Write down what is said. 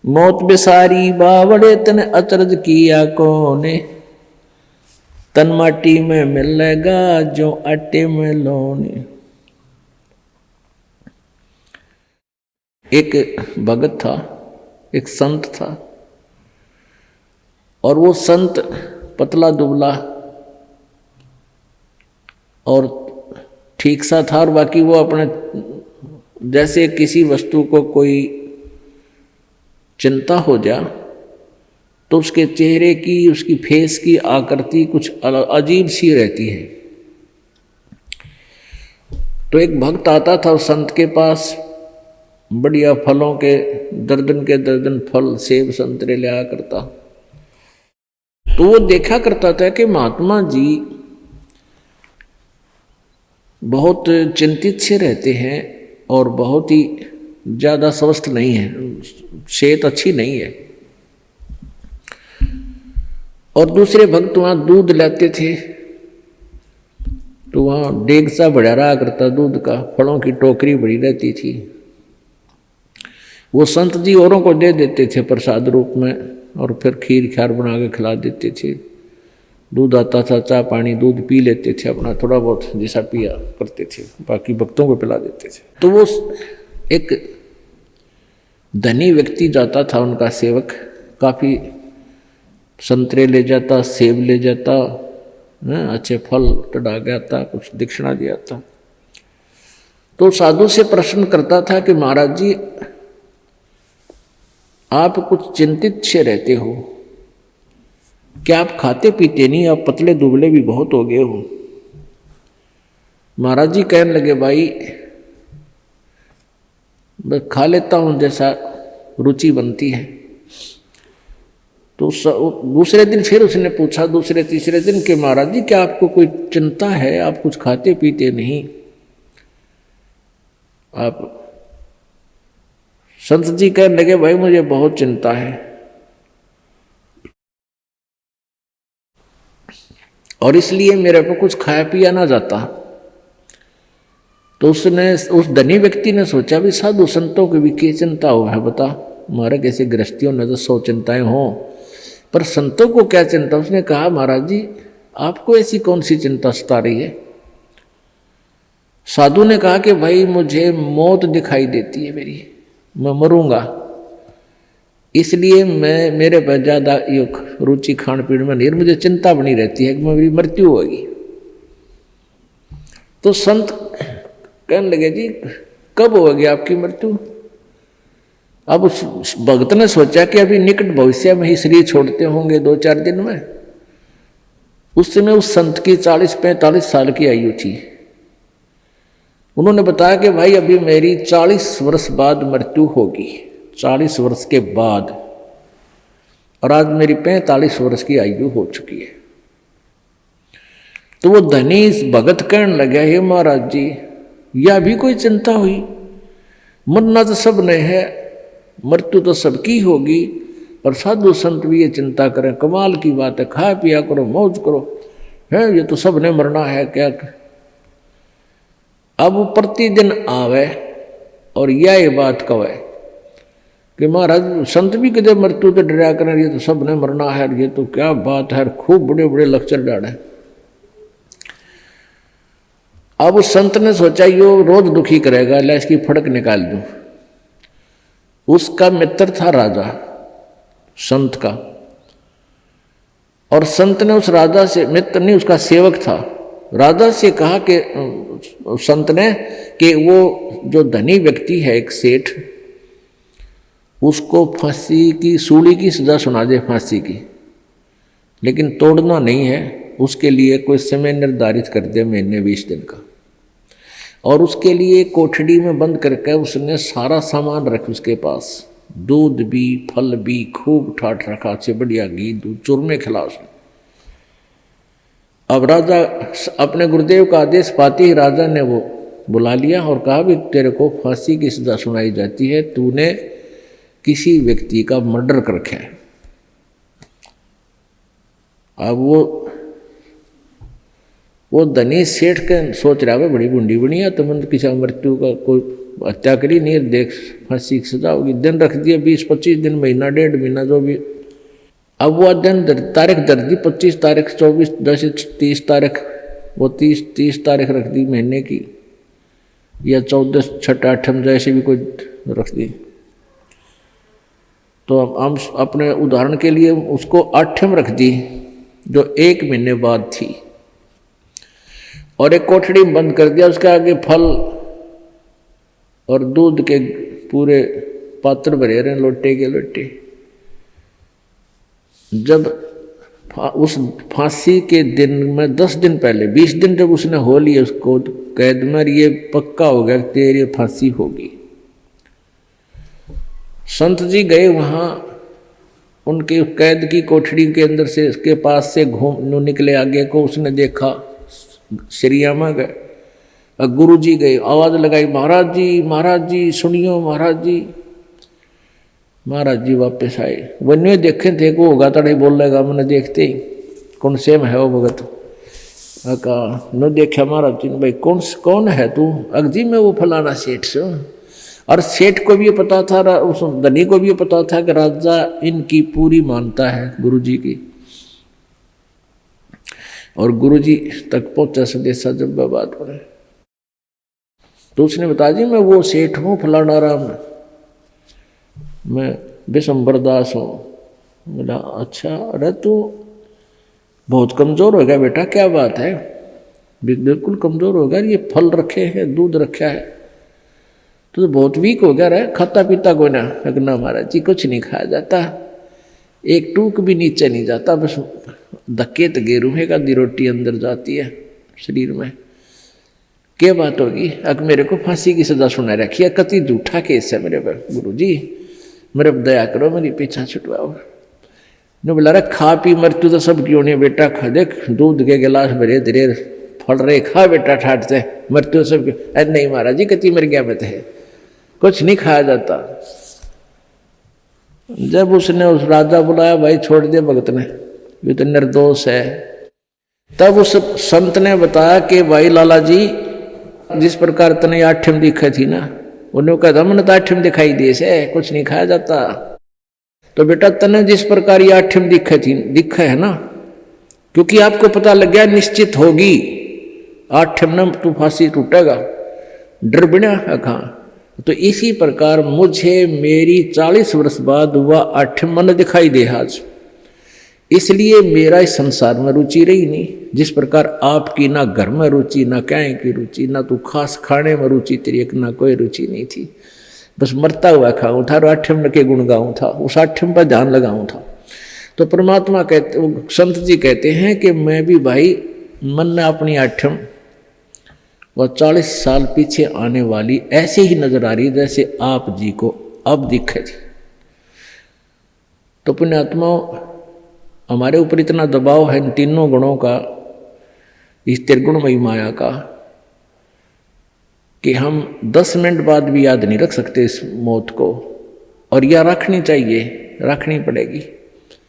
मौत बेसारी बावड़े तन अचरज किया कोने, तन माटी में मिलेगा जो आटे में लोने। एक भगत था, एक संत था, और वो संत पतला दुबला और ठीक सा था, और बाकी वो अपने जैसे किसी वस्तु को कोई चिंता हो जा तो उसके चेहरे की, उसकी फेस की आकृति कुछ अजीब सी रहती है। तो एक भक्त आता था उस संत के पास, बढ़िया फलों के दर्जन फल सेब संतरे ले आया करता। तो वो देखा करता था कि महात्मा जी बहुत चिंतित से रहते हैं और बहुत ही ज़्यादा स्वस्थ नहीं है, सेहत अच्छी नहीं है। और दूसरे भक्त वहाँ दूध लाते थे तो वहाँ डेग सा बढ़ा रहा करता दूध का, फलों की टोकरी बड़ी रहती थी। वो संत जी औरों को दे देते थे प्रसाद रूप में, और फिर खीर ख्यार बना के खिला देते थे। दूध आता था, चाय पानी दूध पी लेते थे, अपना थोड़ा बहुत जैसा पिया करते थे, बाकी भक्तों को पिला देते थे। तो वो एक धनी व्यक्ति जाता था, उनका सेवक, काफ़ी संतरे ले जाता, सेब ले जाता, अच्छे फल चढ़ा गया था, कुछ दक्षिणा दिया था। तो साधु से प्रश्न करता था कि महाराज जी आप कुछ चिंतित से रहते हो, क्या आप खाते पीते नहीं, आप पतले दुबले भी बहुत हो गए हो। महाराज जी कहने लगे भाई मैं खा लेता हूँ जैसा रुचि बनती है। तो दूसरे दिन फिर उसने पूछा, दूसरे तीसरे दिन कि महाराज जी क्या आपको कोई चिंता है, आप कुछ खाते पीते नहीं। आप संत जी कहने लगे भाई मुझे बहुत चिंता है, और इसलिए मेरे को कुछ खाया पिया ना जाता। तो उसने, उस धनी व्यक्ति ने सोचा भी साधु संतों की भी क्या चिंता हो है बता, हमारे कैसे गृहस्थियों ने तो 100 चिंताएं हों, पर संतों को क्या चिंता। उसने कहा महाराज जी आपको ऐसी कौन सी चिंता सता रही है। साधु ने कहा कि भाई मुझे मौत दिखाई देती है मेरी, मैं मरूंगा, इसलिए मैं मेरे पर ज़्यादा रुचि खान पीन में नहीं, मुझे चिंता बनी रहती है कि मेरी मृत्यु होगी। तो संत कहने लगे जी कब होगी आपकी मृत्यु। अब उस भक्त ने सोचा कि अभी निकट भविष्य में ही शरीर छोड़ते होंगे 2-4 दिन में। उस समय उस संत की 40-45 साल की आयु थी। उन्होंने बताया कि भाई अभी मेरी 40 वर्ष बाद मृत्यु होगी, 40 वर्ष के बाद, और आज मेरी 45 वर्ष की आयु हो चुकी है। तो वो धनी भगत कहने लगा हे महाराज जी यह भी कोई चिंता हुई, मरना तो सब ने है, मृत्यु तो सबकी होगी, और साधु संत भी ये चिंता करें, कमाल की बात है, खा पिया करो, मौज करो, है ये तो सब ने मरना है क्या। अब वो प्रतिदिन आवे और यह बात कहे कि महाराज संत भी कदे मृत्यु तो डरा करें, ये तो सब ने मरना है, ये तो क्या बात है, खूब बड़े बड़े लेक्चर डाले। अब उस संत ने सोचा यो रोज दुखी करेगा, ला इसकी फड़क निकाल दूं। उसका मित्र था राजा, संत का, और संत ने उस राजा से, मित्र नहीं उसका सेवक था, राजा से कहा कि संत ने कि वो जो धनी व्यक्ति है एक सेठ, उसको फांसी की, सूली की सजा सुना दे, फांसी की, लेकिन तोड़ना नहीं है, उसके लिए कोई समय निर्धारित कर दे, महीने 20 दिन का, और उसके लिए कोठड़ी में बंद करके उसने सारा सामान रख उसके पास, दूध भी फल भी खूब ठाठ रखा, अच्छे बढ़िया घी दूध चूरमे खिला उसने। अब राजा अपने गुरुदेव का आदेश पाते ही राजा ने वो बुला लिया और कहा भी तेरे को फांसी की सजा सुनाई जाती है, तूने किसी व्यक्ति का मर्डर कर रखा है। अब वो वो धनी सेठ के सोच रहा है बड़ी बूंदी बनी है, तुमने किसी मृत्यु का कोई हत्या करी नहीं, देख फांसी की सजा होगी। दिन रख दिया 20-25 दिन, महीना 1.5 महीना जो भी। अब वह दिन तारीख दर दी 25 तारीख, 24, 10, 30 तारीख, वो 30 तारीख रख दी महीने की, या 14, 6, 8 जैसे भी कोई रख दी। तो हम अपने उदाहरण के लिए उसको 8 रख दी, जो 1 महीने बाद थी, और एक कोठड़ी में बंद कर दिया। उसके आगे फल और दूध के पूरे पात्र भरे रहे, लोटे के लोटे। जब उस फांसी के दिन में 10 दिन पहले, 20 दिन जब उसने हो लिया उसको कैद में, ये पक्का हो गया तेरी फांसी होगी। संत जी गए वहाँ, उनके कैद की कोठड़ी के अंदर से, इसके पास से घूम निकले आगे को, उसने देखा श्रिया में गए। गुरु जी गए, आवाज लगाई, महाराज जी सुनियो महाराज जी। महाराज जी वापस आए, वन्य देखे थे को होगा तड़े बोल लेगा, मैंने देखते ही कौन से में है वो भगत। कहा न देखा महाराज जी ने, भाई कौन है तू? अगजी में वो फलाना सेठ से। और सेठ को भी ये पता था, उस धनी को भी ये पता था कि राजा इनकी पूरी मानता है गुरु जी की, और गुरु जी तक पहुंचा संदेशा जब बात पड़े। तो उसने बताया जी मैं वो सेठ हूँ फलाना राम, मैं विशंबर दास हूँ। बोला अच्छा, अरे तू बहुत कमज़ोर हो गया बेटा, क्या बात है? बिल्कुल कमज़ोर हो गया, ये फल रखे हैं, दूध रखा है, तो बहुत वीक हो गया रे, खाता पीता कोई ना? ना महाराज जी कुछ नहीं खाया जाता, एक टूक भी नीचे नहीं जाता, बस धक्के तो गेरूहेगा दी रोटी अंदर जाती है शरीर में। क्या बात होगी? अब मेरे को फांसी की सजा सुना रखी है, कति झूठा केस है मेरे पर, गुरु जी मेरे पर दया करो, मेरी पीछा छुटवाओ। ने बोला रे खा पी मृत्यु तो सब क्यों नहीं बेटा, खा देख दूध के गिलास भरे धीरे फल रहे, खा बेटा ठाट से, मृत्यु सब क्यों? अरे नहीं महाराज जी कति मर गया मत है, कुछ नहीं खाया जाता। जब उसने उस राजा बुलाया, भाई छोड़ दे भगत ने, ये तो निर्दोष है। तब उस संत ने बताया कि भाई लाला जी जिस प्रकार तने 8 दिखा थी ना, उन्होंने कहा था मैंने तो 8 दिखाई दिए से, कुछ नहीं खाया जाता। तो बेटा तने जिस प्रकार ये 8 दिखा है ना, क्योंकि आपको पता लग गया निश्चित होगी 8 न तू फांसी टूटेगा, डर बिना कहाँ। तो इसी प्रकार मुझे मेरी 40 वर्ष बाद हुआ 8 मन दिखाई दे आज, इसलिए मेरा इस संसार में रुचि रही नहीं। जिस प्रकार आपकी ना घर में रुचि, ना कहीं की रुचि, ना तू खास खाने में रुचि तेरी, एक ना कोई रुचि नहीं थी, बस मरता हुआ खाऊं था और 8 के गुण गाऊं था, उस 8 पर ध्यान लगाऊं था। तो परमात्मा कहते, संत जी कहते हैं कि मैं भी भाई मन ने अपनी 8 और 40 साल पीछे आने वाली ऐसे ही नजर आ रही जैसे आप जी को अब दिखे थी। तो पुण्यात्मा हमारे ऊपर इतना दबाव है इन तीनों गुणों का, इस त्रिगुणमयी माया का, कि हम 10 मिनट बाद भी याद नहीं रख सकते इस मौत को, और यह रखनी चाहिए, रखनी पड़ेगी।